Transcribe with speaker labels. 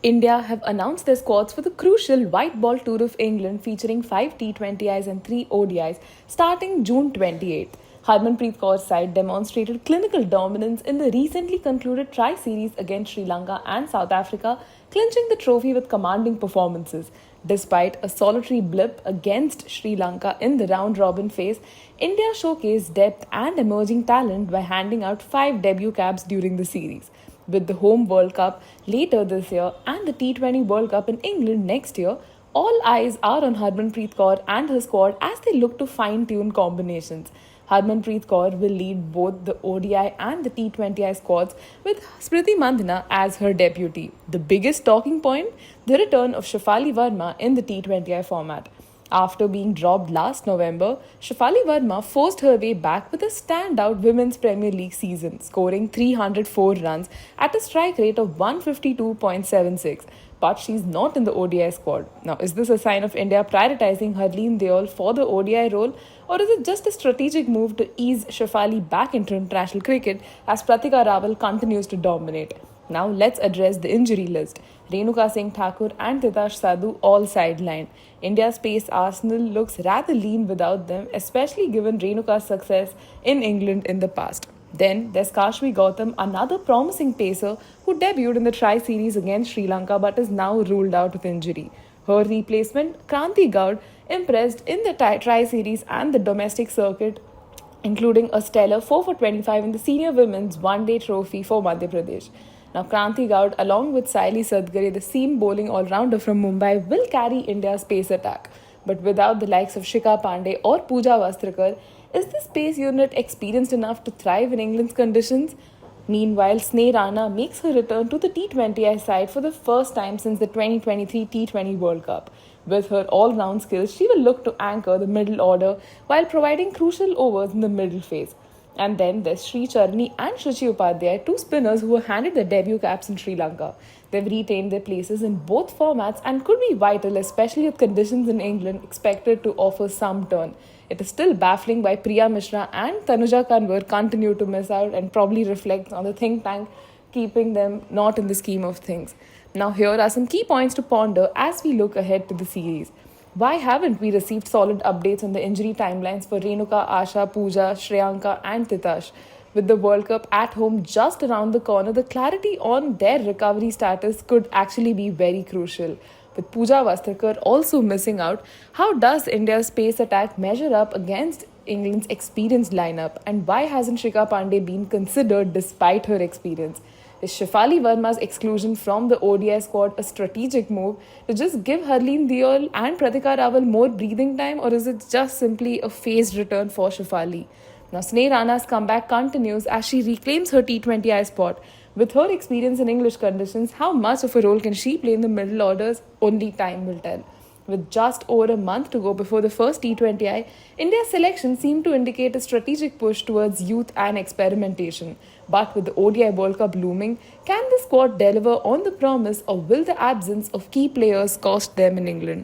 Speaker 1: India have announced their squads for the crucial White Ball Tour of England featuring 5 T20Is and 3 ODIs starting June 28th. Harmanpreet Kaur's side demonstrated clinical dominance in the recently concluded tri-series against Sri Lanka and South Africa, clinching the trophy with commanding performances. Despite a solitary blip against Sri Lanka in the round-robin phase, India showcased depth and emerging talent by handing out 5 debut caps during the series. With the Home World Cup later this year and the T20 World Cup in England next year, all eyes are on Harmanpreet Kaur and her squad as they look to fine-tune combinations. Harmanpreet Kaur will lead both the ODI and the T20I squads with Smriti Mandhana as her deputy. The biggest talking point? The return of Shafali Verma in the T20I format. After being dropped last November, Shafali Verma forced her way back with a standout Women's Premier League season, scoring 304 runs at a strike rate of 152.76. But she's not in the ODI squad. Now, is this a sign of India prioritizing Harleen Deol for the ODI role, or is it just a strategic move to ease Shafali back into international cricket as Pratika Rawal continues to dominate? Now let's address the injury list. Renuka Singh Thakur and Titash Sadhu all sidelined. India's pace arsenal looks rather lean without them, especially given Renuka's success in England in the past. Then there's Kashmi Gautam, another promising pacer who debuted in the tri-series against Sri Lanka but is now ruled out with injury. Her replacement, Kranti Gaud, impressed in the tri-series and the domestic circuit, including a stellar 4 for 25 in the senior women's one-day trophy for Madhya Pradesh. Now, Kranti Gaud, along with Saili Sadgare, the seam bowling all-rounder from Mumbai, will carry India's pace attack. But without the likes of Shikha Pandey or Pooja Vastrakar, is this pace unit experienced enough to thrive in England's conditions? Meanwhile, Sneh Rana makes her return to the T20I side for the first time since the 2023 T20 World Cup. With her all-round skills, she will look to anchor the middle order while providing crucial overs in the middle phase. And then there's Sri Charni and Shruti Upadhyay, two spinners who were handed their debut caps in Sri Lanka. They've retained their places in both formats and could be vital, especially with conditions in England expected to offer some turn. It is still baffling why Priya Mishra and Tanuja Kanwar continue to miss out and probably reflects on the think tank keeping them not in the scheme of things. Now here are some key points to ponder as we look ahead to the series. Why haven't we received solid updates on the injury timelines for Renuka, Asha, Pooja, Shreyanka and Titash? With the World Cup at home just around the corner, the clarity on their recovery status could actually be very crucial. With Pooja Vastrakar also missing out, how does India's pace attack measure up against England's experienced lineup? And why hasn't Shikha Pandey been considered despite her experience? Is Shafali Verma's exclusion from the ODI squad a strategic move to just give Harleen Deol and Pratika Rawal more breathing time, or is it just simply a phased return for Shafali? Now, Sneh Rana's comeback continues as she reclaims her T20I spot. With her experience in English conditions, how much of a role can she play in the middle orders? Only time will tell. With just over a month to go before the first T20I, India's selection seemed to indicate a strategic push towards youth and experimentation. But with the ODI World Cup looming, can the squad deliver on the promise, or will the absence of key players cost them in England?